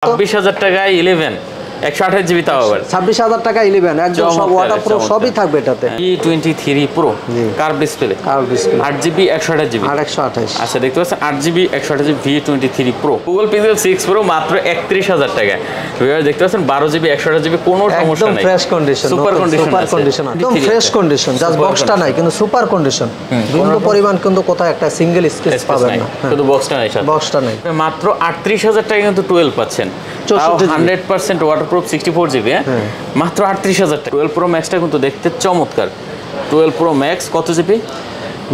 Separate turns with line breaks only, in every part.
26,000 টাকায় 11 128 জিবি তাও আবার
26,000 টাকা 11 একদম সব ওয়াটারপ্রুফ সবই থাকবে এটাতে।
E23 Pro curve display 8 GB 128 GB
128।
আচ্ছা দেখতে পাচ্ছেন 8 GB 128 GB V23 Pro Google Pixel 6 Pro মাত্র 31,000 টাকা। ভিউয়ার দেখতে পাচ্ছেন 12 জিবি 128 জিবি কোনো সমস্যা নাই,
একদম ফ্রেশ কন্ডিশন,
সুপার কন্ডিশন,
একদম ফ্রেশ কন্ডিশন, জাস্ট বক্সটা নাই কিন্তু সুপার কন্ডিশন। বিন্দু পরিমাণ কিন্তু কোথাও একটা সিঙ্গেল স্ক্র্যাচ পাবেন না,
শুধু বক্সটা নাই,
বক্সটা নাই।
মাত্র 38,000 টাকা কিন্তু 12 পাচ্ছেন, 100% ওয়াটারপ্রুফ 64 জিবি মাত্র 38,000 টাকা। 12 Pro Max টা কিন্তু দেখতে চমৎকার। 12 Pro Max কত জিবি?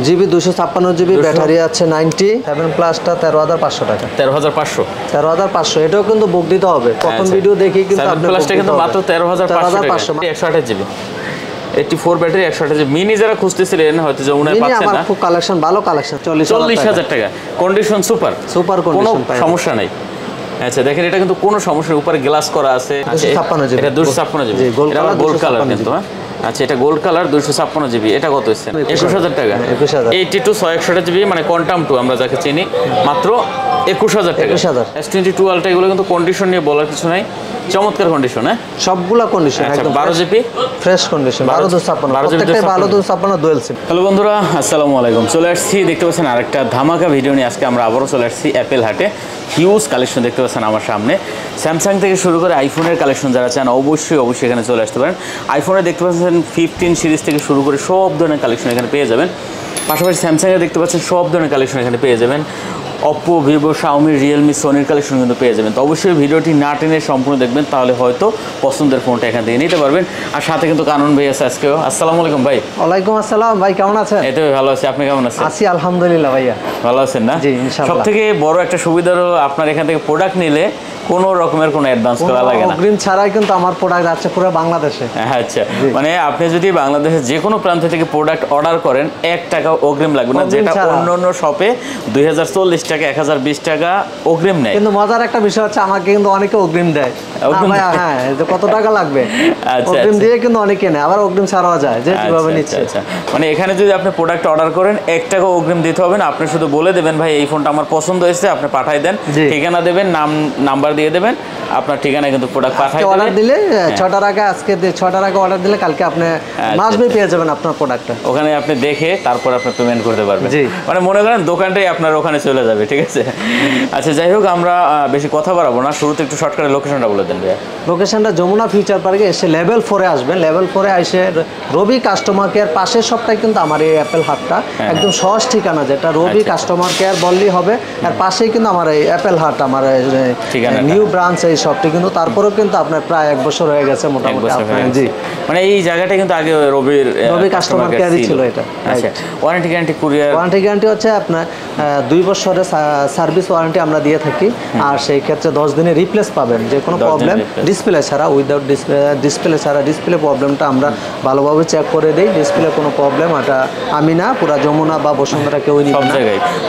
জিবি 256 জিবি, ব্যাটারি আছে 90, 7 প্লাসটা 13,500 টাকা। 13,500 এটাও কিন্তু বুক দিতে হবে। প্রথম ভিডিও দেখি কিন্তু
আপনি প্লাসটা কিন্তু মাত্র 13,500 128 জিবি 84 ব্যাটারি 128 জিবি। মিনি যারা খুঁজতেছিলেন হয়তো যমুনায় পাচ্ছেন না,
আমার খুব কালেকশন, ভালো কালেকশন,
40,000 টাকা কন্ডিশন সুপার
কন্ডিশন,
কোনো সমস্যা নাই। আচ্ছা দেখেন এটা কিন্তু কোনো সমস্যা, উপরে গ্লাস করা আছে। এটা 256 জিবি, এটা গোল্ড কালার কিন্তু। আচ্ছা এটা গোল্ড কালার 256 জিবি, এটা কত হচ্ছে? 21,000 টাকা। 82 661 জিবি মানে কোয়ান্টাম 2 আমরা যাকে চিনি, মাত্র 21,000 টাকা। S22 আলট্রা এগুলো কিন্তু কন্ডিশন নিয়ে বলার কিছু নাই, চমৎকার কন্ডিশন। হ্যাঁ সবগুলা কন্ডিশন একদম 12 GB fresh condition,
12 dual SIM.
Hello বন্ধুরা, আসসালামু আলাইকুম। চলে আসছি, দেখতে পাচ্ছেন আরেকটা ধামাকা ভিডিও নিয়ে। আজকে আমরা আবারও চলে আসছি অ্যাপেল হাটে। হিউজ কালেকশন দেখতে পাচ্ছেন আমার সামনে, স্যামসাং থেকে শুরু করে আইফোনের কালেকশন যারা চান অবশ্যই এখানে চলে আসতে পারেন। আইফোনে দেখতে পাচ্ছেন 15 সিরিজ থেকে শুরু করে সব ধরনের কালেকশন এখানে পেয়ে যাবেন। পাশাপাশি স্যামসাংয়ে দেখতে পাচ্ছেন সব ধরনের কালেকশন এখানে পেয়ে যাবেন। অপ্পো, ভিভো, শাওমি, রিয়েলমি, সোনির কালেকশন কিন্তু পেয়ে যাবেন। তো অবশ্যই ভিডিওটি না টেনে সম্পূর্ণ দেখবেন, তাহলে হয়তো পছন্দের ফোনটা এখান থেকে নিতে পারবেন। আর সাথে কিন্তু কানন ভাই আছে আজকেও। আসসালামু আলাইকুম ভাই।
ওয়ালাইকুম আসসালাম ভাই, কেমন আছেন?
এই তো ভালো আছি, আপনি কেমন আছেন?
আছি আলহামদুলিল্লাহ ভাইয়া।
ভালো আছেন না?
জি ইনশাআল্লাহ।
সবথেকে বড় একটা সুবিধা হলো আপনার এখান থেকে প্রোডাক্ট নিলে কোনো রকমের কোনো অ্যাডভান্স করা লাগে না,
অগ্রিম ছাড়াই কিন্তু আমার প্রোডাক্ট যাচ্ছে পুরো বাংলাদেশে।
আচ্ছা মানে আপনি যদি বাংলাদেশের যে কোনো প্রান্ত থেকে প্রোডাক্ট অর্ডার করেন 1 টাকা অগ্রিম লাগবে না, যেটা অন্য শপে 2040 টাকা 1020 টাকা অগ্রিম নেয়।
কিন্তু মজার একটা বিষয় হচ্ছে আমাকে কিন্তু অনেকে অগ্রিম দেয়। হ্যাঁ কত টাকা লাগবে অগ্রিম দিয়ে কিন্তু অনেকে নেয়, আবার অগ্রিম ছাড়াও যায়, যে যেভাবে নিচ্ছে।
আচ্ছা মানে এখানে যদি আপনি প্রোডাক্ট অর্ডার করেন 1 টাকা অগ্রিম দিতে হবে না, আপনি শুধু বলে দেবেন ভাই এই ফোনটা আমার পছন্দ হয়েছে, আপনি পাঠাই দেন, ঠিকানা দেবেন, নাম্বার দিয়ে দেবেন, আপনার ঠিকানায় কিন্তু প্রোডাক্ট পাঠাই দেবেন।
অর্ডার দিলে 6টার আগে, আজকে 6টার আগে অর্ডার দিলে কালকে আপনি মাসব্যাপী পেয়ে যাবেন আপনার প্রোডাক্টটা।
ওখানে আপনি দেখে তারপর আপনি পেমেন্ট করতে পারবেন, মানে মনে করেন দোকানটাই আপনার ওখানে চলে যাবে, ঠিক আছে? আচ্ছা যাই হোক, আমরা বেশি কথা বাড়াবো না, শুরুতে একটু শর্টকাটে লোকেশনটা বলে দেন ভাইয়া।
লোকেশনটা যমুনা ফিউচার পার্কে এসে লেভেল 4-এ আসবেন। লেভেল 4-এ এসে রবি কাস্টমার কেয়ার পাশের সবটাই কিন্তু আমার এই অ্যাপেল হাটটা, একদম সহজ ঠিকানা, যেটা রবি কাস্টমার কেয়ার বললেই হবে। আর পাশেই কিন্তু আমার এই অ্যাপেল হাট, আমার নিউ ব্রাঞ্চ এই শপটি কিন্তু। তারপরেও কিন্তু আপনার প্রায় 1 বছর হয়ে গেছে মোটামুটি। জি
মানে এই জায়গাটা কিন্তু আগে রবি
কাস্টমার কেয়ারই ছিল এটা।
আচ্ছা warranty guarantee courier?
Warranty guarantee হচ্ছে আপনার 2 বছরের সার্ভিস ওয়ারেন্টি আমরা দিয়ে থাকি। আর সেই ক্ষেত্রে 10 দিনে রিপ্লেস পাবেন, যে কোনো প্রবলেম ডিসপ্লে ছাড়া, উইদাউট ডিসপ্লে ছাড়া। ডিসপ্লে প্রবলেমটা আমরা ভালোভাবে চেক করে দিই। ডিসপ্লে কোনো প্রবলেম এটা আমি না, পুরা যমুনা বা বসুন্ধরা কেউ নিবে না।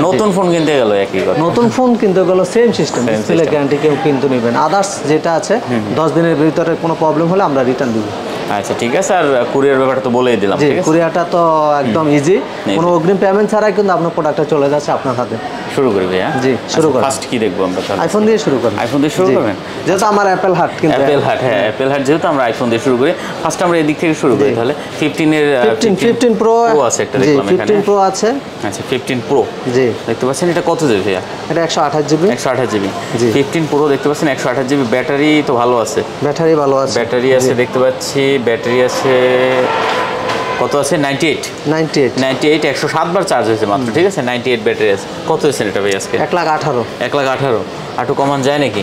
নতুন ফোন কিনতে গেল একই কথা,
নতুন ফোন কিনতে গেল সেম সিস্টেম, ডিসপ্লে গ্যারান্টি কেউ কিন্তু নেবেন। আদার্স যেটা আছে 10 দিনের ভিতরে কোনো প্রবলেম হলে আমরা রিটার্ন দিব।
আচ্ছা ঠিক আছে। আর কুরিয়ার ব্যাপারটা তো বলেই দিলাম, ঠিক আছে?
কুরিয়ারটা তো একদম ইজি, কোনো অগ্রিম পেমেন্ট ছাড়াই কিন্তু আপনার প্রোডাক্টটা চলে যাচ্ছে আপনার হাতে।
শুরু করি ভাইয়া।
জি শুরু করি।
ফার্স্ট কি দেখবো আমরা?
আইফোন দিয়ে শুরু করি।
আইফোন দিয়ে শুরু করবেন,
যেহেতু আমার অ্যাপেল হাট। কিন্তু
অ্যাপেল হাট, হ্যাঁ অ্যাপেল হাট যেহেতু, আমরা আইফোন দিয়ে শুরু করি। ফার্স্ট আমরা এদিক থেকে শুরু করি তাহলে।
15 প্রো
আছে একটা, দেখলাম এখানে
15 প্রো আছে।
আচ্ছা 15 প্রো
জি
দেখতে পাচ্ছেন, এটা কত জিবি ভাইয়া?
এটা 128 জিবি।
128 জিবি 15 প্রো দেখতে পাচ্ছেন, 128 জিবি। ব্যাটারি তো ভালো আছে,
ব্যাটারি ভালো আছে,
ব্যাটারি আছে দেখতে পাচ্ছি। ব্যাটারি আছে কত আছে? 98 107 বার চার্জ হয়েছে মাত্র, ঠিক আছে? 98 ব্যাটারি আছে। কত হয়েছে এটা ভাই আজকে?
1,18,000।
1,18,000 একটু কমান যায় নাকি?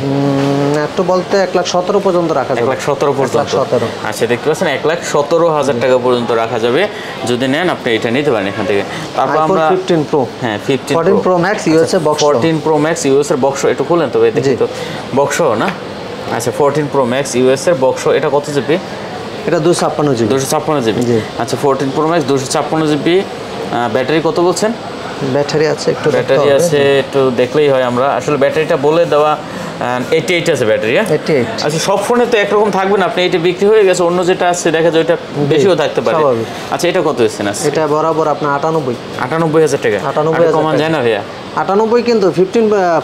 একটু বলতে 1,17,000 পর্যন্ত রাখা যাবে।
1,17,000 পর্যন্ত। আচ্ছা দেখতে পাচ্ছেন 1,17,000 টাকা পর্যন্ত রাখা যাবে, যদি নেন আপনি এটা নিতে পারেন এখান থেকে। তারপর আমরা
15 প্রো,
হ্যাঁ
14 প্রো ম্যাক্স ইউএস এর বক্স।
14 প্রো ম্যাক্স ইউএস এর বক্স, একটু খুলেন তো ভাই দেখি তো। বক্স না? আচ্ছা 14 প্রো ম্যাক্স ইউএস এর বক্স, এটা কত জিবি?
এটা 256 জিবি।
256 জিবি। আচ্ছা 14 প্রো ম্যাক্স 256 জিবি। ব্যাটারি কত বলছেন?
ব্যাটারি আছে একটু,
ব্যাটারি আছে একটু দেখলেই হয়। আমরা আসলে ব্যাটারিটা বলে দেওয়া 88 আছে ব্যাটারি।
88।
আচ্ছা সব ফোনে তো একরকম থাকবে না, আপনি এটা বিক্রি হয়ে গেছে, অন্য যেটা আছে দেখা যায় ওইটা বেশিও থাকতে পারে। আচ্ছা এটা কত হচ্ছে না?
এটা বরাবর আপনার 98,000
টাকা। 98,000
কমান
যায় না ভাইয়া?
98 কিন্তু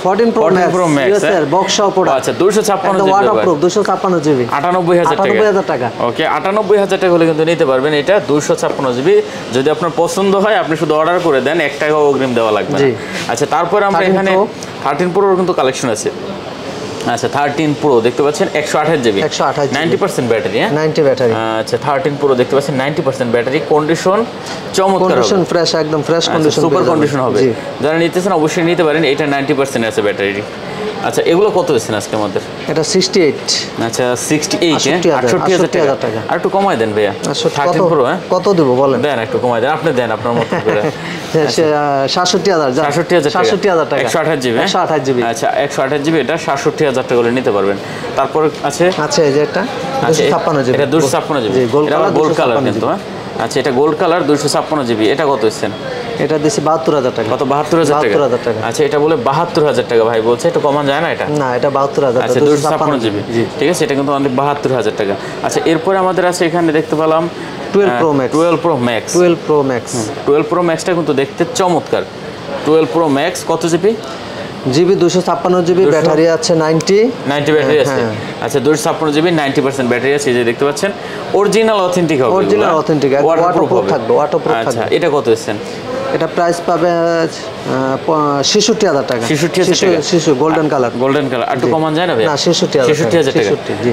14 Pro Max
স্যার
বক্স সহ প্রোডাক্ট।
আচ্ছা 256 জিবি
ওয়াটারপ্রুফ 256 জিবি
98000
টাকা।
ওকে 98000 টাকা হলে কিন্তু নিতে পারবেন এটা 256 জিবি। যদি আপনার পছন্দ হয় আপনি শুধু অর্ডার করে দেন, 1 টাকাও অগ্রিম দেওয়া লাগবে না। আচ্ছা তারপরে আমরা এখানে 13 Pro কিন্তু কালেকশন আছে। আচ্ছা 13 Pro দেখতে পাচ্ছেন 128 জিবি 90% ব্যাটারি। হ্যাঁ
90 ব্যাটারি।
আচ্ছা 13 Pro দেখতে পাচ্ছেন 90% ব্যাটারি, কন্ডিশন চমৎকার,
কন্ডিশন ফ্রেশ, একদম ফ্রেশ কন্ডিশন,
সুপার কন্ডিশন হবে। যারা নিতেছেন অবশ্যই নিতে পারেন, এটা 90% আছে ব্যাটারি। আচ্ছা এগুলো কত হচ্ছে আজকে আমাদের?
এটা 68।
আচ্ছা 68,000 টাকা। আর একটু কমাই দেন ভাইয়া। 13 Pro
কত দেব বলেন?
দেন একটু কমাই দেন, আপনি দেন আপনার মত করে।
67,000 টাকা
128 জিবি
128 জিবি।
আচ্ছা 128 জিবি এটা 67,000 টাকা করে নিতে পারবেন। তারপর আছে
এই যে একটা 256 জিবি,
এটা 256 জিবি, এটা গোল্ড কালার কিন্তু। হ্যাঁ আচ্ছা এটা গোল্ড কালার 256 জিবি, এটা কত হচ্ছেন?
এটা দিছি 72,000 টাকা।
কত? 72,000 টাকা। আচ্ছা এটা বলে 72,000 টাকা ভাই বলছে, একটু কমান যায় না এটা?
না এটা 72,000।
আচ্ছা 256 জিবি ঠিক আছে, এটা কিন্তু আমাদের 72,000 টাকা। আচ্ছা এরপরে আমাদের আছে এখানে দেখতে পেলাম
12 Pro Max
12 Pro Max 12 Pro Maxটা কিন্তু দেখতে চমৎকার। 12 Pro Max কত জিবি?
জিবি 256 জিবি, ব্যাটারি আছে 90
ব্যাটারি আছে। আচ্ছা 256 জিবি 90% ব্যাটারি আছে, এই যে দেখতে পাচ্ছেন অরিজিনাল অথেন্টিক হবে,
অরিজিনাল অথেন্টিক, ওয়াটারপ্রুফ থাকবে, ওয়াটারপ্রুফ থাকবে।
আচ্ছা এটা কত হচ্ছেন?
এটা প্রাইস পাবে 66,000 টাকা।
66,000
গোল্ডেন কালার,
আর একটু কমান যায় না ভাই?
না 66,000
টাকা।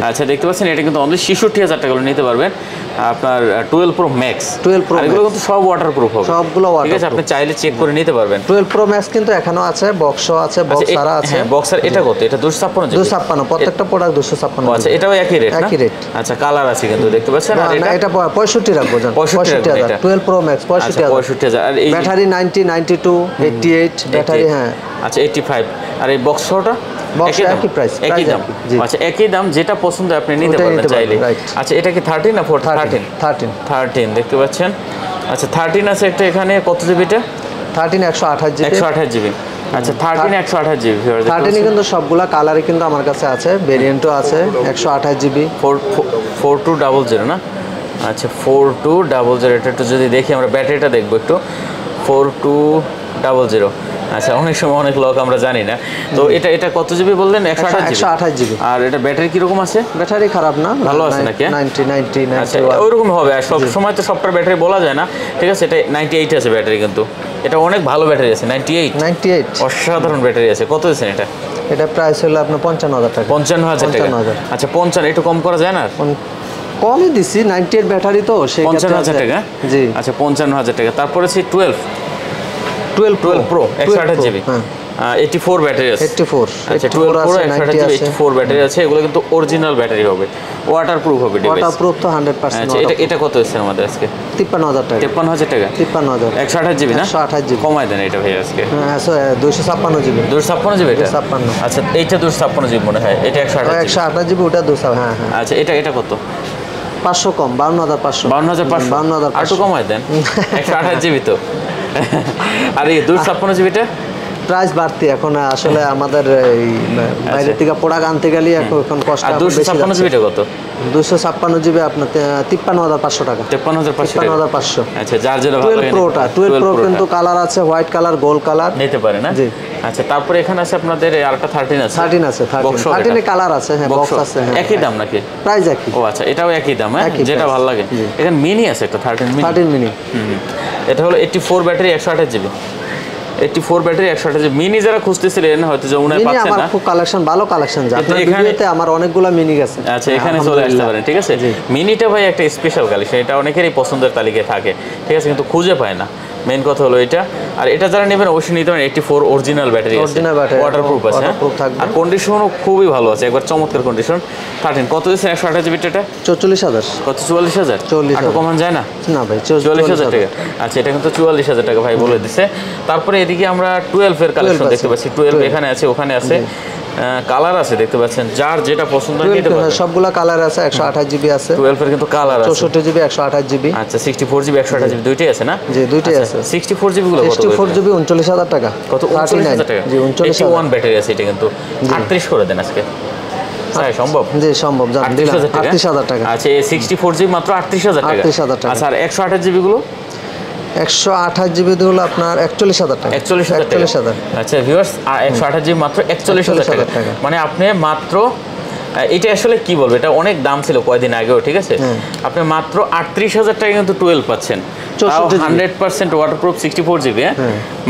আচ্ছা দেখতে পাচ্ছেন এটা কিন্তু অনলি 66,000 টাকা নিতে পারবেন আপনার 12 Pro Max। এগুলো কিন্তু সব ওয়াটারপ্রুফ হবে,
সবগুলো
ঠিক আছে, আপনি চাইলে চেক করে নিতে পারবেন।
12 Pro Max কিন্তু এখনো আছে, বক্সও আছে, বক্সার আছে।
হ্যাঁ বক্সার। এটা কত? এটা 256 জিবি
256, প্রত্যেকটা প্রোডাক্ট 256।
আচ্ছা এটাও একই রেট?
একই রেট।
আচ্ছা কালার আছে কিন্তু দেখতে পাচ্ছেন। আর
এটা 65 রাখবো জান, 65,000 12 Pro Max
65,000। আর এই
ব্যাটারি 90 92 88 ব্যাটারি। হ্যাঁ
আচ্ছা 85। আর এই বক্সটা
একই প্রাইস,
একই দাম। আচ্ছা একই দাম, যেটা পছন্দ আপনি নিতে পারবেন চাইলে। আচ্ছা এটা কি 13 না 13 দেখতে পাচ্ছেন। আচ্ছা 13 আছে একটা এখানে, কত জিবি এটা?
13 128 জিবি
128 জিবি। আচ্ছা 13 128 জিবি।
13 কিন্তু সবগুলা কালারই কিন্তু আমার কাছে আছে, ভেরিয়েন্টও আছে। 128 জিবি
4200 না? আচ্ছা 4200, এটা একটু যদি দেখি আমরা, ব্যাটারিটা দেখবো একটু। 4200। আচ্ছা অনেক সময় অনেক লোক আমরা জানি না তো। এটা কত জিবি বললেন?
128 জিবি।
আর এটা ব্যাটারি কিরকম আছে?
ব্যাটারি খারাপ না,
ভালো আছে নাকি?
90
আচ্ছা ওইরকম হবে। আর সব সময় তো সবটার ব্যাটারি বলা যায় না, ঠিক আছে। এটা 98 আছে ব্যাটারি, কিন্তু এটা অনেক ভালো ব্যাটারি আছে। 98 অসাধারণ ব্যাটারি আছে। কত দিচ্ছেন এটা?
এটা প্রাইস হলো আপনার 55,000 টাকা।
55,000 টাকা। আচ্ছা 55, একটু কম করা যায় না?
কমই দিছি, 98 ব্যাটারি তো, সেই
55,000 টাকা।
জি
আচ্ছা 55,000 টাকা। তারপরে আছে 12 Pro 128 জিবি 84 ব্যাটারি আছে।
84
আচ্ছা 12 Pro 128 জিবি 84 ব্যাটারি আছে। এগুলো কিন্তু অরিজিনাল ব্যাটারি হবে, ওয়াটারপ্রুফ হবে ডিভাইস।
ওয়াটারপ্রুফ তো 100%।
আচ্ছা এটা কত হচ্ছে আমাদের আজকে?
53,000 টাকা।
53,000 টাকা
53,000
128 জিবি না?
128 জিবি
কমাই দেন এটা ভাই আজকে।
হ্যাঁ 256 জিবি
256 জিবি এটা?
256।
আচ্ছা এইটা 256 জিবি মনে হয়, এটা
128 জিবি, ওটা 200। হ্যাঁ হ্যাঁ।
আচ্ছা এটা কত?
500 কম, 52,500।
52,500 আর একটু কমাই দেন। 128 জিবি তো। আর এই 256 জিবিটা
প্রাইস বাড়তি এখন, আসলে আমাদের এই বাইরে থেকে প্রোডাক্ট আনতে গেলে এখন কষ্ট।
আর 256 জিবিটা কত?
256 জিবি আপনার 53,500 টাকা।
53,500। আচ্ছা যার যেটা ভালো লাগে।
12 Pro কিন্তু কালার আছে, হোয়াইট কালার, গোল্ড কালার
নিতে পারে না?
জি।
আচ্ছা তারপরে এখানে আছে আপনাদের আরেকটা 13 আছে।
13 কালার আছে। হ্যাঁ বক্স আছে। হ্যাঁ
একই দাম নাকি?
প্রাইস একই।
ও আচ্ছা এটাও একই দাম। হ্যাঁ যেটা ভালো লাগে। এখানে মিনি আছে একটা 13 মিনি। এটা হলো 84 battery 128 GB. 84 battery 128 GB mini. যারা খুঁজতেছিলেন হয়তো যমুনায় পাচ্ছেন না,
আমার খুব কালেকশন, ভালো কালেকশন যায় আপনার ভিডিওতে, আমার অনেকগুলা মিনি গেছে।
আচ্ছা এখানে চলে আসতে পারেন, ঠিক আছে। মিনিটা ভাই একটা স্পেশাল কালেকশন, এটা অনেকেরই পছন্দের তালিকায় থাকে, ঠিক আছে, কিন্তু খুঁজে পায় না। মেইন কথা হলো এটা। আর এটা যারা নেবেন অবশ্যই নিতে পারেন। 84 অরিজিনাল ব্যাটারি আছে, ওয়াটারপ্রুফ আছে। আর কন্ডিশনও খুবই ভালো আছে, একবার চমৎকার কন্ডিশন। 13 কত দিচ্ছেন 128 জিবি? এটা
44,000।
কত? 44,000। আর কমান যায় না?
না ভাই
44,000 টাকা। আচ্ছা এটা কিন্তু 44,000 টাকা ভাই বলে দিছে। তারপরে এদিকে আমরা 12 এর কালেকশন দেখতে পাচ্ছি। 12 এখানে আছে, ওখানে আছে, কালার আছে দেখতে পাচ্ছেন, যার যেটা পছন্দ নিতে পারবেন।
সবগুলা কালার আছে। 128 জিবি আছে,
12 এর কিন্তু কালার আছে,
64 জিবি 128 জিবি।
আচ্ছা 64 জিবি 128 জিবি দুইটাই আছে না?
জি দুইটাই আছে।
64 জিবি গুলো কত?
64 জিবি 39,000 টাকা।
কত? 39,000 টাকা।
জি 39,000
ব্যাটারি আছে এটা, কিন্তু 38 করে দেন আজকে। স্যার সম্ভব?
জি সম্ভব, জান দিলাম 38,000 টাকা।
আচ্ছা 64 জিবি মাত্র 38,000 টাকা।
38,000 টাকা।
আচ্ছা আর 128 জিবি গুলো?
128 জিবি হলো আপনার 41,000 টাকা।
41,000 আচ্ছা ভিউয়ার্স, 128 জিবি মাত্র 41,000 টাকা। মানে আপনি মাত্র এটা আসলে কি বলবো, এটা অনেক দাম ছিল কয়েকদিন আগেও, ঠিক আছে? আপনি মাত্র 38,000 টাকা কিন্তু 12 পাচ্ছেন, 100% ওয়াটারপ্রুফ 64 জিবি,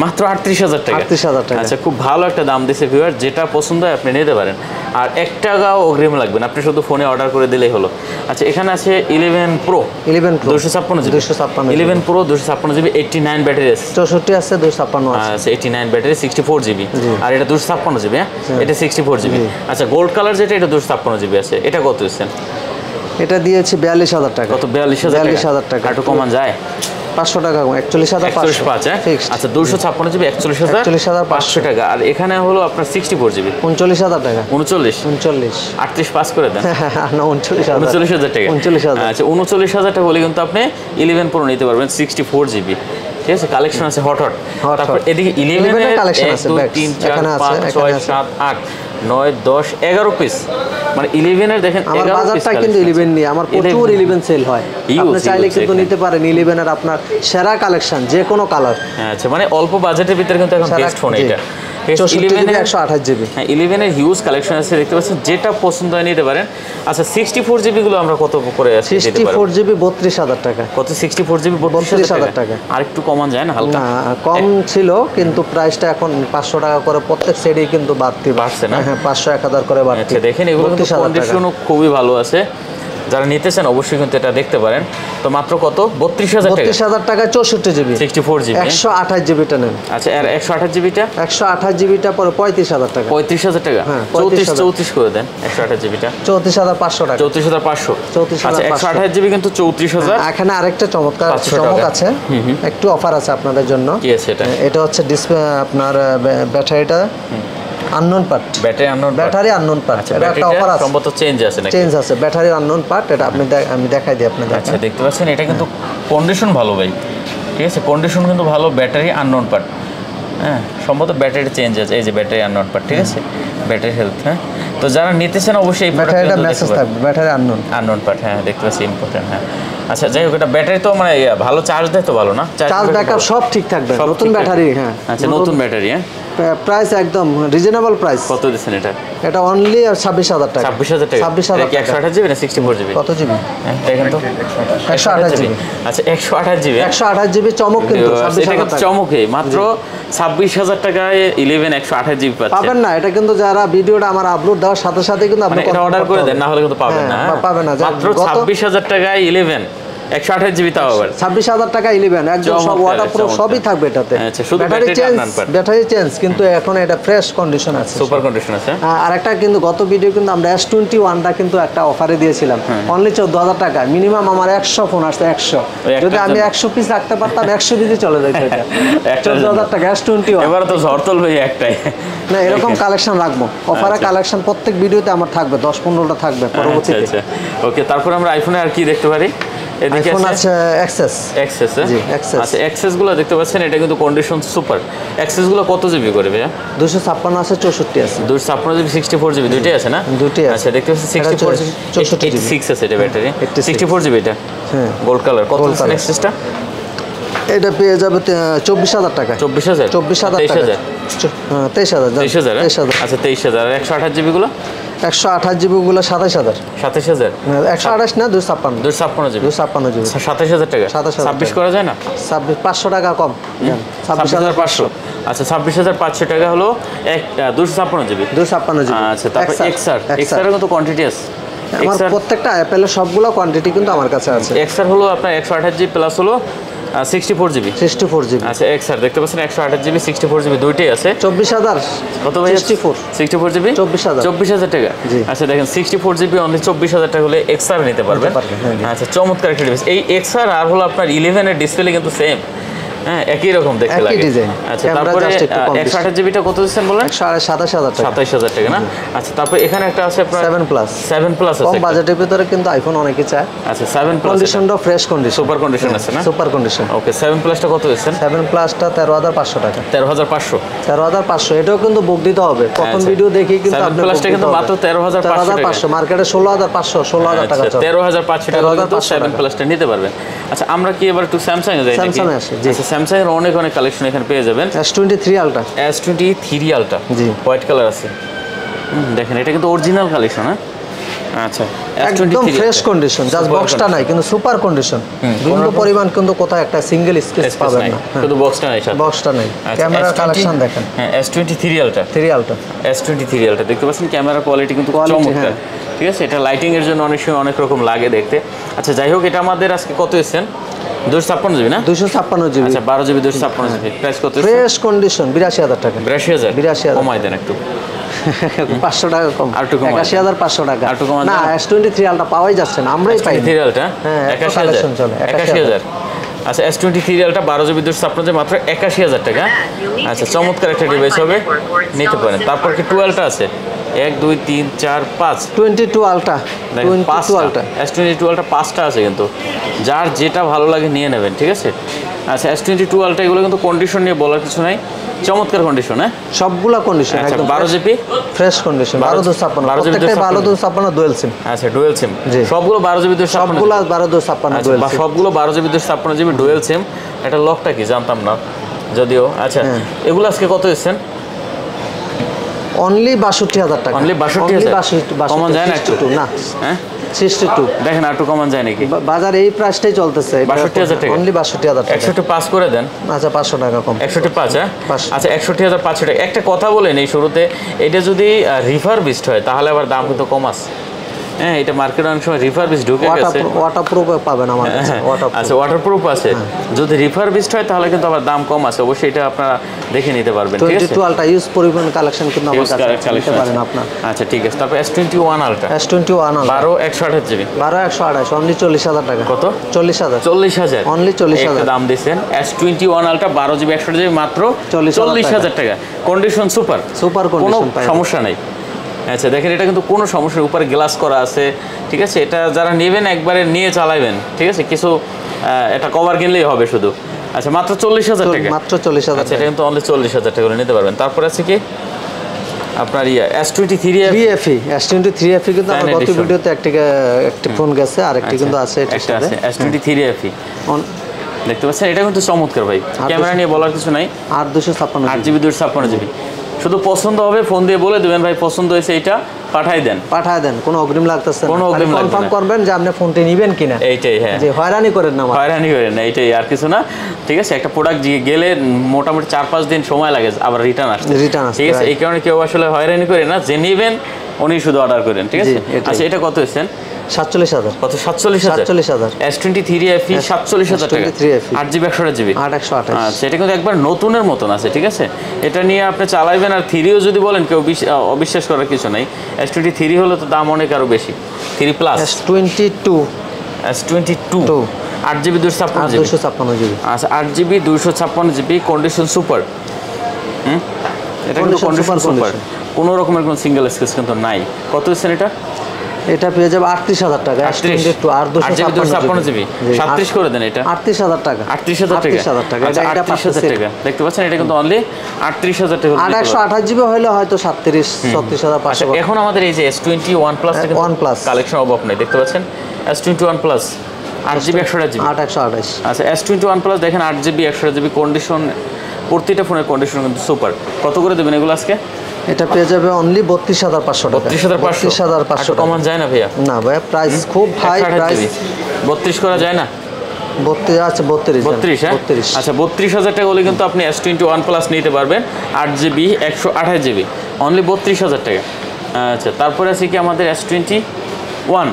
মাত্র 38,000 টাকা। আচ্ছা, খুব ভালো একটা দাম দিছে ভিউয়ার, যেটা পছন্দ হয় আপনি নিতে পারেন, আর 1 টাকাও অগ্রিম লাগবে না, আপনি শুধু ফোনে অর্ডার করে দিলেই হলো। আচ্ছা, এখানে আছে 11 pro 256 GB, 11 pro 256 GB, 89 battery আছে,
64 আছে, 256 আছে।
আচ্ছা, 89 ব্যাটারি, 64 জিবি, আর এটা 256 জিবি, এটা 64 জিবি। আচ্ছা, গোল্ড কালার যেটা, এটা 256 জিবি আছে, এটা কত দিচ্ছেন?
এটা দিয়েছি 42,000 টাকা।
কত? 42,000
টাকা।
একটু কমান যায়?
500 টাকা, 41,500।
আচ্ছা, 256 জিবি 41,500 টাকা। আর এখানে হলো আপনার 64 জিবি
39,000 টাকা।
39 38 পাস করে দেন
না,
39,000 টাকা।
39,000।
আচ্ছা, 39,000 টাকা বলে কিন্তু আপনি 11 প্রো নিতে পারবেন 64 জিবি, ঠিক আছে? কালেকশন আছে হট। তারপর এদিকে 11 এর
কালেকশন আছে,
1 2 3 4 5 6 7 8 9 10 11 পিস, মানে 11 এর দেখেন
আমার বাজারটা কিন্তু 11 নিয়ে আমার প্রচুর 11 সেল হয়। আপনি চাইলে কিন্তু নিতে পারেন 11 এর আপনার সেরা কালেকশন, যে কোনো কালার।
আচ্ছা, মানে অল্প বাজেটের ভিতরে কিন্তু এখন বেস্ট ফোন এটা।
128 জিবি।
হ্যাঁ, 11 এর হিউজ কালেকশন আছে, দেখতে পাচ্ছেন, যেটা পছন্দ হয় নিতে পারেন। আচ্ছা, 64 জিবি গুলো আমরা কত করে আছে দিতে পারবো?
64 জিবি 32,000 টাকা।
কত? 64 জিবি 32,000 টাকা। আর একটু কমান যায় না হালকা?
না, কম ছিল, কিন্তু প্রাইসটা এখন 500 টাকা করে প্রত্যেক সেটই কিন্তু বাড়ছে না। হ্যাঁ, 500 1000 করে বাড়ছে।
আচ্ছা, দেখেন এগুলো কিন্তু কন্ডিশনও খুবই ভালো আছে, যারা নিতে চান অবশ্যই কিন্তু এটা দেখতে পারেন। তো মাত্র কত? 32,000 টাকা।
32,000 টাকায় 64 জিবি
64 জিবি
128 জিবিটা নেন।
আচ্ছা, আর 128 জিবিটা?
128 জিবিটা পরে 35,000 টাকা।
35,000 টাকা। 34 করে দেন 128 জিবিটা।
34,500 টাকা।
34,500। আচ্ছা, 128 জিবি কিন্তু 34,000।
এখানে আরেকটা চমক আছে, একটু অফার আছে আপনাদের জন্য।
কি আছে এটা?
এটা হচ্ছে ডিসপ্লে আপনার ব্যাটারিটা unknown part, battery unknown part. এটা একটা অফার আছে,
সম্ভবত চেঞ্জ আছে নাকি?
চেঞ্জ আছে, ব্যাটারি আননোন পার্ট। এটা আমি দেখাই দিই আপনাদের।
আচ্ছা, দেখতে পাচ্ছেন, এটা কিন্তু কন্ডিশন ভালো ভাই, ঠিক আছে? কন্ডিশন কিন্তু ভালো, ব্যাটারি আননোন পার্ট। হ্যাঁ, সম্ভবত ব্যাটারি চেঞ্জ আছে, এই যে ব্যাটারি আননোন পার্ট, ঠিক আছে? Battery health. হ্যাঁ, তো যারা নিতেছেন অবশ্যই এই
ব্যাটারিটা মেসেজ থাকবে, ব্যাটারি আননোন
পার্ট। হ্যাঁ, দেখতে পাচ্ছি, ইম্পর্টেন্ট। হ্যাঁ, আচ্ছা, যাই হোক, এটা ব্যাটারি তো মানে ভালো চার্জ দেয় তো, ভালো না?
চার্জ ব্যাকআপ সব ঠিক থাকবে, নতুন ব্যাটারি। হ্যাঁ,
আচ্ছা, নতুন ব্যাটারি। হ্যাঁ,
প্রাইস একদম রিজনেবল প্রাইস।
কত দিচ্ছেন এটা?
এটা অনলি 26,000 টাকা।
26,000 টাকা।
26,000 টাকা।
128 জিবি না 64 জিবি?
কত জিবি?
হ্যাঁ, দেখেন তো,
128 জিবি।
আচ্ছা, 128 জিবি।
128 জিবি চমক, কিন্তু 26,000 টাকা
চমকে মাত্র 26,000 টাকায় 11 128 জিবি
পাবেন না। এটা কিন্তু যারা ভিডিওটা আমার আপলোড দেওয়ার সাথে সাথে কিন্তু আপনি
অর্ডার করে দেন, না হলে কিন্তু পাবেন না।
পাবেন না।
মাত্র 26,000 টাকায় 11 128 জিবি, তাও আবার
26,000 টাকা 11 একদম সব ওয়াটারপ্রুফ সবই থাকবে এটাতে।
আচ্ছা, শুধু
ব্যাটারি চেঞ্জ, কিন্তু এখন এটা ফ্রেশ কন্ডিশন আছে,
সুপার কন্ডিশন আছে।
আর একটা কিন্তু গত ভিডিও কিন্তু আমরা S21টা কিন্তু একটা অফারে দিয়েছিলাম, অনলি 14,000 টাকা। মিনিমাম আমার 100 ফোন আসছে, 100। যদি আমি 100 পিস রাখতে পারতাম 100 পিসই চলে যেত। এটা 14,000 টাকা S21।
এবারে তো ঝড় তুলবে একটাই
না, এরকম কালেকশন রাখবো, অফারে কালেকশন প্রত্যেক ভিডিওতে আমার থাকবে, 10-15টা থাকবে পরবর্তীতে।
আচ্ছা, ওকে। তারপর আমরা আইফোনে আর কি দেখতে পারি? এদিকে
আছে এক্সেস।
জি, এক্সেস। আচ্ছা, এক্সেস গুলো দেখতে পাচ্ছেন, এটা কিন্তু কন্ডিশন সুপার। এক্সেস গুলো কত জিবি করে ভাইয়া?
256 আছে, 64 আছে।
256 জিবি 64 জিবি দুইটাই আছে না?
দুইটাই আছে।
আচ্ছা, দেখতে পাচ্ছেন 64 জিবি 86 আছে এটা ব্যাটারি। 64 জিবি এটা। হ্যাঁ, গোল্ড কালার। কত আছে এক্সেসটা?
এটা পেয়ে যাবে 24,000 টাকা।
24,000
23,000 23,000।
আচ্ছা, 23,000। আর 128 জিবি গুলো?
128 জিবি গুলো 27,000।
27,000?
128 না, 256
জিবি।
256 জিবি।
27,000 টাকা। 26 করা যায় না?
500 টাকা কম।
26,500। আচ্ছা, 26,500 টাকা হলো 256 জিবি।
256 জিবি।
আচ্ছা, তারপর এক্সআর কিন্তু কোয়ান্টিটি আছে।
আমার প্রত্যেকটা অ্যাপেলের সবগুলো কোয়ান্টিটি কিন্তু আমার কাছে আছে।
এক্সআর হলো আপনার 128 জিবি প্লাস হলো 64 জিবি।
64 জিবি।
আচ্ছা, এক্সআর দেখতে পাচ্ছেন 128 জিবি 64 জিবি দুইটাই আছে।
24,000।
কত ভাই? 64 জিবি 24,000 টাকা। আচ্ছা, দেখেন 64 জিবি অনলি 24,000 টাকা হলে এক্সআর নিতে পারবেন। আচ্ছা, চমৎকার একটা ডিভাইস। এই এক্সআর আর হলো আপনার 11 এর ডিসপ্লে কিন্তু সেম। হ্যাঁ একই রকম দেখতে
একই
লাগে।
ডিজাইন।
আচ্ছা
ক্যামেরা
তারপরে
just একটু কম বেশি।
128 জিবিটা কত দিচ্ছেন বলেন?
27,000 টাকা।
27,000 টাকা না? আচ্ছা তারপর এখানে একটা আছে আপনার
7 প্লাস
7 প্লাস
কম
আছে একটা।
বাজেটের ভিতরে কিন্তু আইফোন অনেকে চায়।
আচ্ছা 7 প্লাস
কন্ডিশনটাও ফ্রেশ কন্ডিশন,
সুপার কন্ডিশন আছে না?
Super condition.
ওকে 7 প্লাসটা কত দিচ্ছেন?
7 প্লাসটা 13,500 টাকা।
13,500।
13,500 এটাও কিন্তু বুক দিতে হবে। প্রথম
আচ্ছা।
ভিডিও দেখি কিন্তু
7
আপনি
প্লাসটা কিন্তু মাত্র 13,500 টাকা।
13,500 মার্কেটে 16,500 16,000 টাকা চলে।
13,500 টাকা কিন্তু
13,500
7 প্লাসটা নিতে পারবেন। আচ্ছা আমরা কি এবার একটু স্যামসাং এ যাই নাকি?
স্যামসাং এ আসি, জি।
আচ্ছা স্যামসাং এর অনেক অনেক কালেকশন এখানে পেয়ে যাবেন।
S23 ultra.
S23 আলট্রা
জি।
হোয়াইট কালার আছে। দেখেন এটা কিন্তু অরিজিনাল কালেকশন। হ্যাঁ আচ্ছা
একদম ফ্রেশ কন্ডিশন, জাস্ট বক্সটা নাই কিন্তু সুপার কন্ডিশন। বিন্দু পরিমাণ কিন্তু কোথাও একটা সিঙ্গেল স্কেচ পাবেন না।
শুধু বক্সটা নাই সাথে।
বক্সটা নাই।
আচ্ছা,
ক্যামেরার
S20
কালেকশন দেখেন।
হ্যাঁ S23 ultra.
3 ultra.
S23 ultra দেখতে পাচ্ছেন ক্যামেরা কোয়ালিটি কিন্তু খুব
Quality,
চমৎকার।
হ্যাঁ।
ঠিক আছে এটা লাইটিং এর জন্য অনেক সময় অনেক রকম লাগে দেখতে। আচ্ছা যাই হোক এটা আমাদের আজকে কত এসেছেন? 256 জিবি না?
256 জিবি।
আচ্ছা 12 জিবি 256 জিবি প্রাইস কত?
ফ্রেশ কন্ডিশন 82,000 টাকা।
82,000
82,000
কমাই দেন একটু।
500 টাকা কম।
আরেকটু কমাই।
81,500 টাকা।
আরেকটু কমাই
না
দেন।
S23 আলট্রা পাওয়াই যাচ্ছে না, আমরাই পাই।
S23 আলট্রা
হ্যাঁ, এত
81,000
collection চলে,
81,000 আচ্ছা S23 আলট্রা 12 জিবি 256 মাত্র 81,000 টাকা। আচ্ছা চমৎকার একটা ডিভাইস হবে, নিতে পারেন। তারপর কি 12টা আছে? 1 2 3 4 5
22 আলট্রা। 22 আলট্রা।
S22 আলট্রা 5টা আছে কিন্তু যার যেটা ভালো লাগে নিয়ে নেবেন। ঠিক আছে আচ্ছা S22 আলট্রা এগুলো কিন্তু কন্ডিশন নিয়ে বলার কিছু নাই, চমৎকার কন্ডিশন। হ্যাঁ
সবগুলা কন্ডিশন
আচ্ছা
একদম
12 জিবি
ফ্রেশ কন্ডিশন। 12,256
12 জিবি
প্রত্যেকটাই 12,256 ডুয়াল সিম।
আচ্ছা ডুয়েল সিম
জি।
সবগুলো 12 জিবি 256
সবগুলা 12,256
আচ্ছা
ডুয়াল
বা
সিম।
সবগুলো 12 জিবি 256 জিবি ডুয়েল সিম। এটা লকটা কি জানতাম না যদিও। আচ্ছা এগুলো আজকে কত এসেছেন?
অনলি 62,000 টাকা।
অনলি 62,000
62
কমন যায় না একটু?
62 না
হ্যাঁ
62
দেখেন আর একটু কমন যায় নাকি?
বাজার এই প্রাইসটাই চলতেছে।
62,000 টাকা।
অনলি 62,000 টাকা।
61 পাস করে দেন।
আচ্ছা 500 টাকা কম।
61.5 হ্যাঁ
500
আচ্ছা 61,500 টাকা। একটা কথা বলেন এই শুরুতে, এটা যদি রিফারবিশড হয় তাহলে আবার দাম কিন্তু কম আছে। হ্যাঁ এটা মার্কেটে অনেক সময় রিফারবিশড ঢুকে গেছে।
ওয়াটারপ্রুফ পাবেন আমার কাছে।
আচ্ছা ওয়াটারপ্রুফ আছে। যদি রিফারবিশড হয় তাহলে কিন্তু আবার দাম কম আছে, অবশ্যই এটা আপনারা দেখে নিতে পারবেন। ঠিক আছে
22 আলট্রা ইউজ পরিমাণ কালেকশন কিন্তু আমার
Use
কাছে আছে,
collection
নিতে পারেন
আছে।
আপনার।
আচ্ছা ঠিক আছে তারপর S21 ultra
S21 ultra
12 128 GB
12,128 only 40,000 টাকা।
কত?
40,000
40,000
Only 40,000
দাম দিচ্ছেন। S21 আলট্রা 12 জিবি 128 জিবি মাত্র 40,000 টাকা। কন্ডিশন সুপার,
সুপার
কোনো
কন্ডিশন পাই।
সমস্যা নেই। আচ্ছা দেখেন এটা কিন্তু কোনো সমস্যা নেই, উপরে গ্লাস করা আছে। ঠিক আছে এটা যারা নেবেন একবারে নিয়ে চালাবেন। ঠিক আছে কিছু এটা কভার কিনলেই হবে শুধু। আচ্ছা মাত্র 40,000 টাকা।
মাত্র 40,000
আচ্ছা এটা কিন্তু অনলি 40,000 টাকা করে নিতে পারবেন। তারপর আছে কি আপনার S23
3FE S23FE কিন্তু আমার গত
10
ভিডিওতে একটি ফোন গেছে আর একটি কিন্তু আছে এটার
একটা
সাথে।
আছে S23FE দেখতে পাচ্ছেন, এটা কিন্তু চমৎকার ভাই। ক্যামেরা নিয়ে বলার কিছু নাই।
8,256
8 জিবি 256 জিবি শুধু পছন্দ হবে ফোন দিয়ে বলে দেবেন ভাই পছন্দ হয়েছে এইটা পাঠাই দেন।
পাঠায় দেন, কোনো অগ্রিম লাগতেছে না।
কোনো অগ্রিম লাগবে
কনফার্ম
না।
করবেন যে আপনি ফোনটি নেবেন কিনা।
এইটাই হ্যাঁ
যে হয়রানি করেন না আমার।
হয়রানি করেন না, এইটাই আর কিছু না। ঠিক আছে একটা প্রোডাক্ট গেলে মোটামুটি 4-5 দিন সময় লাগে আবার রিটার্ন আসতে। ঠিক আছে এই কারণে কেউ আসলে হয়রানি করে না, যে নেবেন উনি শুধু অর্ডার করেন। ঠিক আছে আচ্ছা এটা কত হয়েছেন?
47,000
কত? 47,000 S23FE 47,000 টাকা। 8 জিবি 128 জিবি
8,128
আচ্ছা এটা কিন্তু একবার নতুনের মতন আছে। ঠিক আছে এটা নিয়ে আপনি চালাইবেন। আর 3ও যদি বলেন কেউ অবিশ্বাস করার কিছু নাই। S23 হলে তো দাম অনেক আরো বেশি। 3 প্লাস S22 8 জিবি 256 জিবি আচ্ছা 8 জিবি 256 জিবি কন্ডিশন সুপার। এটা কিন্তু কন্ডিশন সুপার, কোনো রকমের কোনো সিঙ্গেল স্কেচ কিন্তু নাই। কত হচ্ছেন এটা?
এটা পেয়ে যাবে 38,000 টাকা।
256 জিবি 37 করে দেন। এটা
38,000 টাকা।
38,000 টাকা।
এটা
38,000 টাকা দেখতে পাচ্ছেন, এটা কিন্তু অনলি 38,000 টাকা।
128 জিবি হলে হয়তো 37,500।
এখন আমাদের এই যে S21 প্লাস
OnePlus
কালেকশন অভাব নেই, দেখতে পাচ্ছেন S21 প্লাস 8 জিবি 128 জিবি
8,128
আচ্ছা S21 প্লাস দেখেন 8 জিবি 128 জিবি কন্ডিশন, প্রতিটা ফোনের কন্ডিশন কিন্তু সুপার। কত করে দেবেন এগুলো আজকে?
এটা পেয়ে যাবে অনলি 32,500 টাকা।
32,500 কমান যায় না ভাইয়া?
না ভাইয়া প্রাইস খুব হাই প্রাইস।
32 করা যায় না?
32 আছে 32
হ্যাঁ
32
আচ্ছা 32,000 টাকা হলে কিন্তু আপনি S21 প্লাস নিতে পারবেন 8 জিবি 128 জিবি অনলি 32,000 টাকা। আচ্ছা তারপরে আছে কি আমাদের S21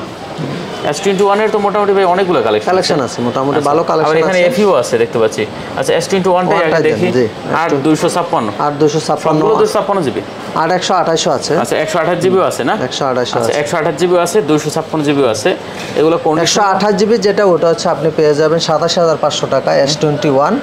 এর তো মোটামুটি ভাই অনেকগুলো
কালেকশন আছে, মোটামুটি ভালো কালেকশন
আছে।
আছে।
এখানে FU আছে দেখতে পাচ্ছি। আচ্ছা S21টাই আগে দেখি। 8,256
8,256
জিবি
8,128 আছে।
আচ্ছা 128 জিবিও আছে না?
128
আচ্ছা 128 জিবিও আছে, 256 জিবিও আছে। এগুলো কোন
128 জিবি যেটা ওটা হচ্ছে আপনি পেয়ে যাবেন 27,500 টাকা S21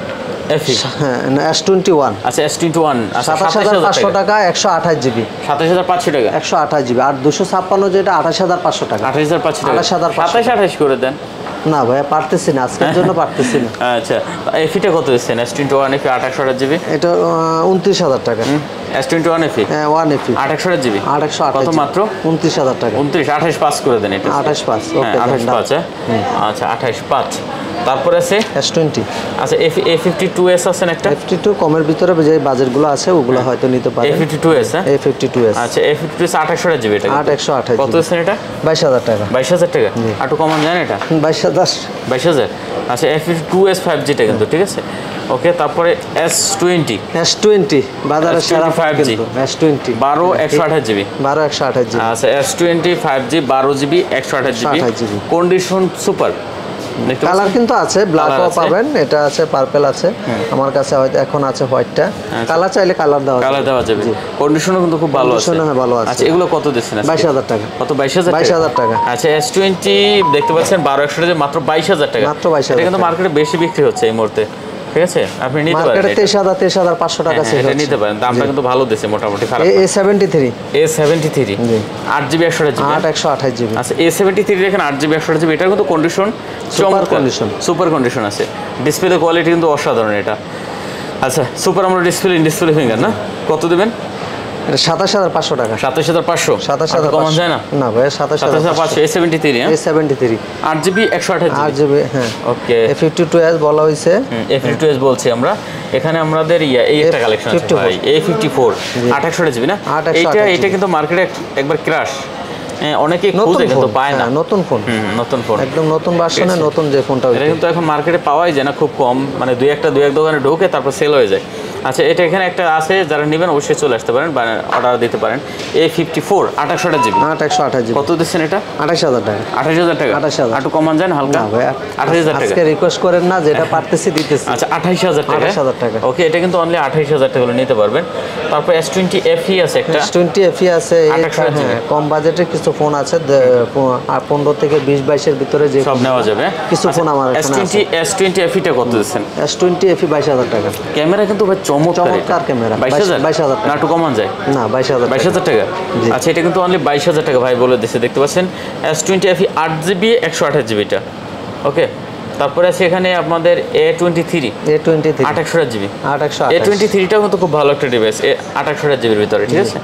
FE
হ্যাঁ S21
আচ্ছা S21 আচ্ছা
27500 টাকা 128 জিবি
27500 টাকা
128 জিবি আর 256 যেটা 28500 টাকা
28500 টাকা
28500
27 করে দেন
না ভাইয়া পারতেছি না আজকের জন্য পারতেছি না।
আচ্ছা FE টা কত দিচ্ছেন S21 FE 28 জিবি
এটা 29000 টাকা
S21 FE
হ্যাঁ 1 এফি
28 জিবি
828
কত মাত্র
29000 টাকা
29 28 পাস করে দেন এটা
28 পাস
হ্যাঁ
ওকে
28 পাঁচ আচ্ছা 28 5 তারপরে আছে
S20
আচ্ছা A52s আছেন একটা
F52 কমের ভিতরে যে বাজেটগুলো আছে ওগুলো হয়তো নিতে পারেন
A52s হ্যাঁ
A52s
আচ্ছা A52s 28 জিবি এটা
828
কত আছেন এটা
22000 টাকা
22000 টাকা একটু কমান জানেন এটা
22000
আচ্ছা F52s 5G টা কিন্তু ঠিক আছে ওকে তারপরে S20
বাজারে সেরা
5G
কিন্তু S20
12 128 জিবি
12 128 জিবি
আচ্ছা S20 5G 12 GB 128 GB
128 GB
condition super
colour কিন্তু আছে ব্ল্যাকও
আছে।
পাবেন এটা আছে পার্পল আছে আমার কাছে হয়তো এখন আছে হোয়াইটটা কালার চাইলে কালার
দেওয়া যাবে কন্ডিশনও কিন্তু খুব ভালো আছে
Condition, হ্যাঁ, ভালো আছে।
আচ্ছা এগুলো কত দিচ্ছেন
22000 টাকা
কত 22000
22000 টাকা
আচ্ছা S20 দেখতে পাচ্ছেন 12 128 মাত্র 22000 টাকা
মাত্র 22000
এটা কিন্তু মার্কেটে বেশি বিক্রি হচ্ছে এই মুহূর্তে ঠিক আছে আপনি নিতে পারেন
মার্কেটে
এটা।
23500 টাকা
হ্যাঁ, এটা নিতে পারেন দামটা কিন্তু ভালো দিচ্ছে মোটামুটি খারাপ
A73
A73 8GB 128GB
128 GB
আচ্ছা A73 দেখেন 8GB 128GB এটার কিন্তু কন্ডিশন
condition।
সুপার কন্ডিশন আছে ডিসপ্লে কোয়ালিটি কিন্তু অসাধারণ এটা আচ্ছা সুপার আমরা ডিসপ্লে ফিঙ্গার না কত দিবেন
এটা 27500 টাকা
27500
27500
কমান যায় না
না ভাই 27500
27500 A73 হ্যাঁ
A73
8GB 128GB
8 জিবি হ্যাঁ
ওকে
A52s বলা হইছে
A52s বলছি আমরা এখানে আমাদের এই একটা কালেকশন আছে
A54
ভাই A54 28GB না
28
এটা কিন্তু মার্কেটে একবার ক্রাশ অনেকে খুঁজে কিন্তু পায় না
নতুন ফোন
নতুন ফোন
একদম নতুন ভার্সনে নতুন যে ফোনটা
এটা কিন্তু এখন মার্কেটে পাওয়াই যায় না খুব কম মানে দুই এক দোকানে ঢোকে তারপর সেল হয়ে যায় আচ্ছা এটা এখানে একটা আছে যারা নেবেন অবশ্যই চলে আসতে পারেন বা অর্ডার দিতে পারেন A54 28GB
128 জিবি
কত দিচ্ছেন এটা
28000 টাকা
28000 টাকা
28000
একটু কমান যায় না হালকা
না ভাই
28000 টাকা
আজকে রিকোয়েস্ট করেন না যেটা পারতেছি দিতেছি
আচ্ছা 28000 টাকা
28000 টাকা
ওকে এটা কিন্তু অনলি 28000 টাকা হলে নিতে পারবেন তারপর S20 FE আছে একটা
S20 FE আছে
28 জিবি।
হ্যাঁ কম বাজেটের কিছু ফোন আছে 15 থেকে 20 22 এর ভিতরে যে
সব নেওয়া যাবে
কিছু ফোন আমার এখানে আছে
S20 FE টা কত দিচ্ছেন
S20 FE 22000 টাকা
ক্যামেরা কিন্তু ভাই চমৎকার
চমৎকার ক্যামেরা
22000
টাকা
না একটু কমান যায়
না 22000
22000 টাকা আচ্ছা এটা কিন্তু অনলি 22000 টাকা ভাই বলে দিচ্ছে দেখতে পাচ্ছেন S20 FE 8GB 128GB টা ওকে তারপরে আছে এখানে আপনাদের A23
A23
8GB
828
A23 টাও কিন্তু খুব ভালো একটা ডিভাইস 828GB ভিতরে ঠিক আছে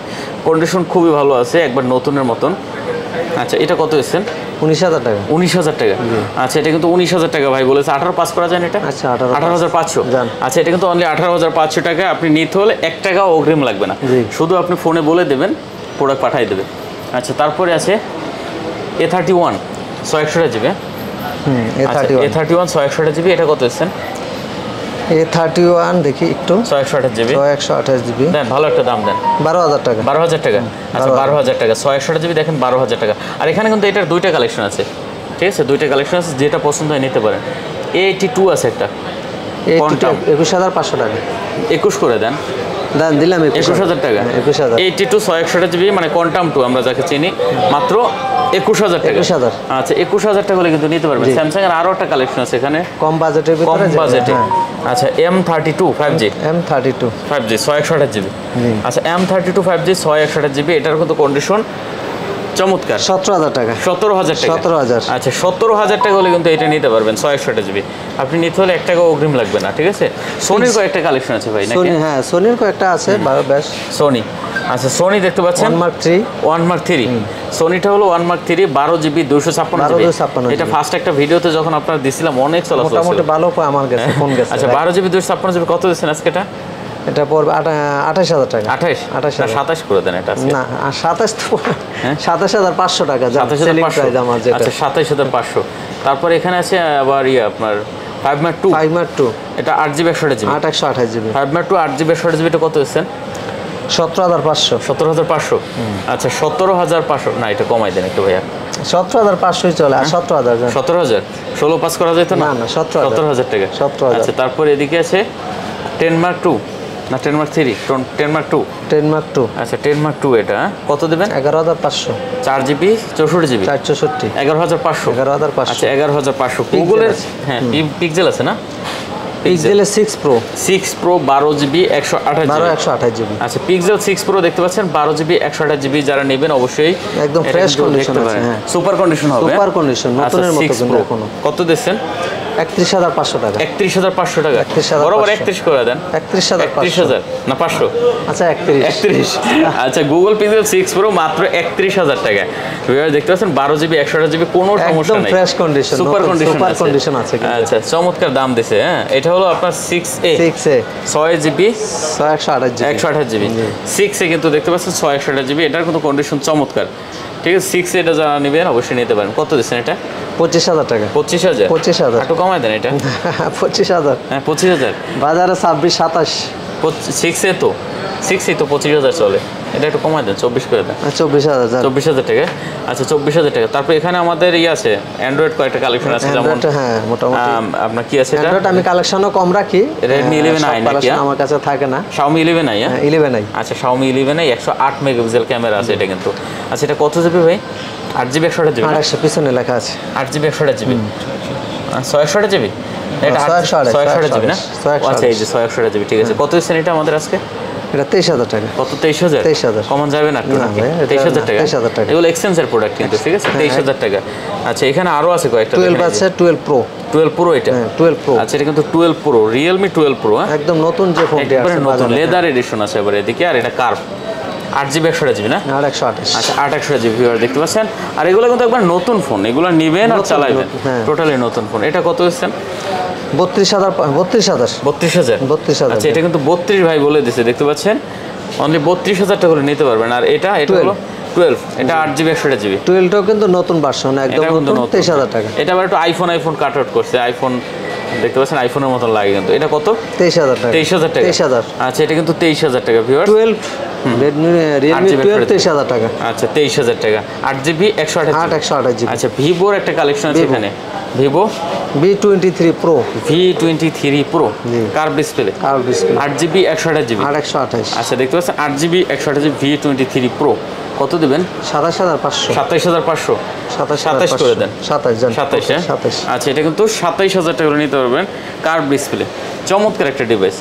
কন্ডিশন খুবই ভালো আছে একবার নতুনের মতন আচ্ছা এটা কত এসেছেন
19000 টাকা
19000 টাকা আচ্ছা এটা কিন্তু 19000 টাকা ভাই বলেছে 18 পাস করা যায় না এটা
আচ্ছা
18500
জান।
আচ্ছা এটা কিন্তু অনলি 18500 টাকা আপনি নিতে হলে 1 টাকা অগ্রিম লাগবে না
জি।
শুধু আপনি ফোনে বলে দেবেন প্রোডাক্ট পাঠিয়ে দেবে আচ্ছা তারপরে আছে A31 128GB A31 128GB এটা কত এসেছেন
A31 দেখি একটু
128GB
128 জিবি
দেন ভালো একটা দাম দেন
12000 টাকা
12000 টাকা আচ্ছা 12000 টাকা 128GB দেখেন 12000 টাকা আর এখানে কিন্তু এটার দুইটা কালেকশন আছে ঠিক আছে দুইটা কালেকশন আছে যেটা পছন্দ হয় নিতে পারেন A82 আছে একটা কোনটা
21500 টাকা
21 করে দেন
দাম দিলাম
21000 টাকা
21000
82 128GB মানে কোয়ান্টাম 2 আমরা যাকে চিনি মাত্র 21000 টাকা
21000
আচ্ছা 21000 টাকা হলে কিন্তু নিতে পারবেন স্যামসাং এর আরো একটা কালেকশন আছে এখানে
কম বাজেটের
কম
ভিতরে
বাজেটে আচ্ছা M32 5G
M32
5G 128GB আচ্ছা M32 5G 128GB এটার কিন্তু কন্ডিশন চমৎকার
17000 টাকা
17000 টাকা
17000
আচ্ছা 17000 টাকা হলে কিন্তু এটা নিতে পারবেন 128GB আপনি নিতে হলে 1 টাকা অগ্রিম লাগবে না ঠিক আছে সোনির কয়েকটা কালেকশন আছে ভাই নাকি
সোনি হ্যাঁ সোনির কয়েকটা আছে বেশ
সোনি আচ্ছা সোনি দেখতে পাচ্ছেন
1 Mark 3
সোনিটা হলো 1 Mark 3 12GB 256GB এটা ফার্স্ট একটা ভিডিওতে যখন আপনারা দিছিলাম অনেক চলাচল
মোটামুটি ভালো আমার কাছে ফোন গেছে
আচ্ছা 12GB 256GB কত দিচ্ছেন আজকে এটা
এটা পড়বে 28000 টাকা
28 27 করে দেন এটা আজকে
না 27 তো 27500 টাকা যা সেলিং প্রাইস আমার যেটা
আচ্ছা 27500 তারপর এখানে আছে আবার আপনার 5 Mark 2 এটা 8GB 128GB
828GB
5 Mark 2 8GB 128GB এটা কত দিচ্ছেন
17500
17500 আচ্ছা 17500 না এটা কমাই দেন একটু ভাইয়া
17500 চলে আর 17000 জান
17000 16 পাস করা যেত না
না 17000
টাকা
17000
আচ্ছা তারপর এদিকে আছে 10 Mark 2 না 10 Mark 3 10 Mark 2
10 Mark 2
আচ্ছা 10 Mark 2 এটা কত দেবেন
11500
4GB 64GB
464
11500
11500
আচ্ছা 11500 গুগলের হ্যাঁ পিক্সেল আছে না
pixel 6 pro
6 pro 12GB 128GB।
GB.
আচ্ছা পিক্সেল 6 প্রো দেখতে পাচ্ছেন 12GB 128GB যারা নেবেন অবশ্যই
একদম ফ্রেশ কন্ডিশন আছে। হ্যাঁ
সুপার কন্ডিশন হবে,
সুপার কন্ডিশন নতুনের মতো কিন্তু এখনো।
কত দিচ্ছেন?
31500 টাকা।
31500 টাকা
31,500
বরাবর 31 করে দেন।
31500
না 500?
আচ্ছা 31।
আচ্ছা গুগল পিক্সেল 6 প্রো মাত্র 31000 টাকা। ভিউয়ার দেখতে পাচ্ছেন 12GB 128GB কোনো সমস্যা
একদম
নাই,
ফ্রেশ কন্ডিশন,
সুপার
কন্ডিশন আছে।
আচ্ছা চমৎকার দাম দিছে। হ্যাঁ এটা হলো আপনার 6A 6GB 128GB। 6A কিন্তু দেখতে পাচ্ছেন 128GB, এটার কিন্তু কন্ডিশন চমৎকার। ঠিক আছে 6A এটা যারা নেবেন অবশ্যই নিতে পারেন। কত দিচ্ছেন এটা?
25000 টাকা।
25000 একটু কমায় দেন এটা।
25000
হ্যাঁ 25000
বাজারে 26 27।
6A তো 6A তো 25000 চলে, এটা একটু কমায় দেন 24 করে দেন। 24000 টাকা। আচ্ছা 24000 টাকা। তারপর এখানে আমাদের আছে অ্যান্ড্রয়েড কয়েকটা কালেকশন আছে, যেমন
হ্যাঁ মোটামুটি
আপনার কি আছে এটা?
অ্যান্ড্রয়েড আমি কালেকশনও কম রাখি।
Redmi 11i নাকি
আমার কাছে থাকে না।
Xiaomi 11i।
হ্যাঁ 11i।
আচ্ছা Xiaomi 11i 108 মেগাপিক্সেল ক্যামেরা আছে এটা কিন্তু। আচ্ছা এটা কত জিবি ভাই? 8GB 128GB?
800 পিছনে লেখা আছে
8GB 128GB 628GB। এটা 628GB না? আচ্ছা এই যে 628GB ঠিক আছে। কত দিচ্ছেন এটা আমাদের আজকে?
এটা 23000 টাকা।
কত? 23000?
23000
কমন যাবে না? 23000 টাকা।
23000 টাকা।
এগুলো এক্সচেঞ্জের প্রোডাক্ট কিন্তু, ঠিক আছে 23000 টাকা। আচ্ছা এখানে আরো আছে কয়েকটা।
12 আছে 12 প্রো।
12 প্রো এটা?
হ্যাঁ 12 প্রো।
আচ্ছা এটা কিন্তু 12 প্রো, Realme 12 প্রো। হ্যাঁ
একদম নতুন যে ফোনটি
একবারে
আছে
নতুন লেদার এডিশন আছে এবারে এদিকে। আর এটা কার্ভ 8GB 128GB না?
828।
আচ্ছা 828GB দেখতে পাচ্ছেন। আর এগুলো কিন্তু একবার নতুন ফোন, এগুলো নেবেন আর চালাবেন, টোটালি নতুন ফোন। এটা কত দিচ্ছেন?
32000।
আচ্ছা এটা কিন্তু 32 ভাই বলে দিছে, দেখতে পাচ্ছেন অনলি 32000 টাকা করে নিতে পারবেন। আর এটা হলো 12, এটা 8GB 128GB।
12টাও কিন্তু নতুন ভার্সন, একদম নতুন 23000 টাকা।
এটা আবার একটু আইফোন কাট আউট করছে, আইফোন দেখতে পাচ্ছেন আইফোনের মতন লাগে কিন্তু। এটা কত?
23000 টাকা।
23000 টাকা।
23000।
আচ্ছা এটা কিন্তু 23000 টাকা ভিউয়ার্স।
12 Redmi 12 23000 টাকা।
আচ্ছা 23000 টাকা 8GB
128GB।
আচ্ছা ভিভোর একটা কালেকশন আছে এখানে, Vivo
V23 Pro।
V23 Pro curve display 8GB 128GB।
828।
আচ্ছা দেখতে পাচ্ছেন 8GB 128GB V23 Pro কত দিবেন?
27500।
27500 27 করে দেন। 27 হ্যাঁ
27।
আচ্ছা এটা কিন্তু 27000 টাকা করে নিতে পারবেন, কার্ভ ডিসপ্লে চমৎকার একটা ডিভাইস।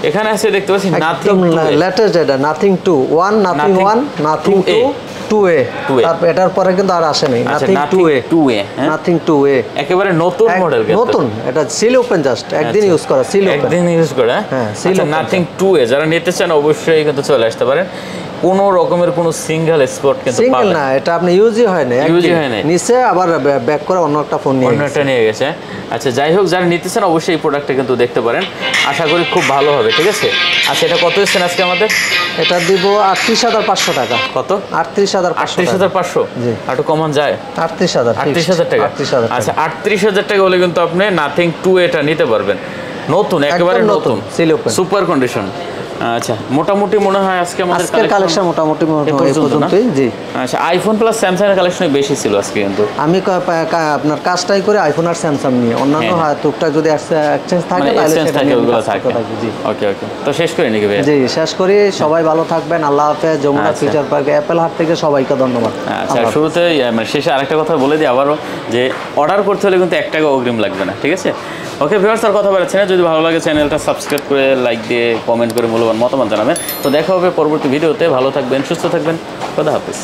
এখানে আছে দেখতে পাচ্ছি নাথিং
লেটেস্ট, এটা নাথিং 2 1 নাথিং 1 নাথিং 2A। তারপর এটার পরে কিন্তু আর আসে নাই নাথিং 2A। নাথিং 2A
একেবারে নতুন মডেল,
নতুন। এটা সিল ওপেন, জাস্ট একদিন ইউজ করা, সিল ওপেন
একদিন ইউজ করা।
হ্যাঁ
আচ্ছা নাথিং 2A যারা নিতে চান অবশ্যই কিন্তু চলে আসতে পারেন। কোনো রকমের কোনো সিঙ্গেল স্পট কিন্তু
সিঙ্গেল না, এটা আপনি ইউজই হয় না, নিচে আবার ব্যাক করে অন্য একটা ফোন
নিয়ে গেছে। আচ্ছা যাই হোক যারা নিতেছেন অবশ্যই এই প্রোডাক্টটা কিন্তু দেখতে পারেন, আশা করি খুব ভালো হবে, ঠিক আছে। আচ্ছা এটা কত দিচ্ছেন আজকে আমাদের?
এটা দিব 38500 টাকা।
কত?
38500।
জি একটু কমন যায়? 38000 টাকা। আচ্ছা 38000 টাকা হলে কিন্তু আপনি নাথিং 2A এটা নিতে পারবেন, নতুন একেবারে নতুন সুপার কন্ডিশন। আচ্ছা মোটামুটি মনে হয় আজকে আমাদের
কালেকশন মোটামুটি এই পর্যন্তই। জি
আচ্ছা আইফোন প্লাস স্যামসাং এর কালেকশনই বেশি ছিল আজকে কিন্তু।
আমি আপনার কাজটাই করে আইফোন আর স্যামসাং নিয়ে, অন্যান্য টুকটাক যদি এক্সচেঞ্জ থাকে তাহলে সেটা নিয়ে ওগুলো থাকে। জি
ওকে তো শেষ করি নাকি ভাই?
জি শেষ করি। সবাই ভালো থাকবেন, আল্লাহ হাফেজ। যমুনা ফিউচার পার্ক অ্যাপেল হাট থেকে সবাইকে ধন্যবাদ।
আচ্ছা শুরুতে মানে শেষে আরেকটা কথা বলে দিই আবারও, যে অর্ডার করতে হলে কিন্তু 1 টাকা অগ্রিম লাগবে না, ঠিক আছে। ওকে ভিউয়ার্স আর কথা বলছি না, যদি ভালো লাগে চ্যানেলটা সাবস্ক্রাইব করে লাইক দিয়ে কমেন্ট করে মূল্যবান মতামত জানাবেন। তো দেখা হবে পরবর্তী ভিডিওতে। ভালো থাকবেন, সুস্থ থাকবেন, খোদা হাফেজ।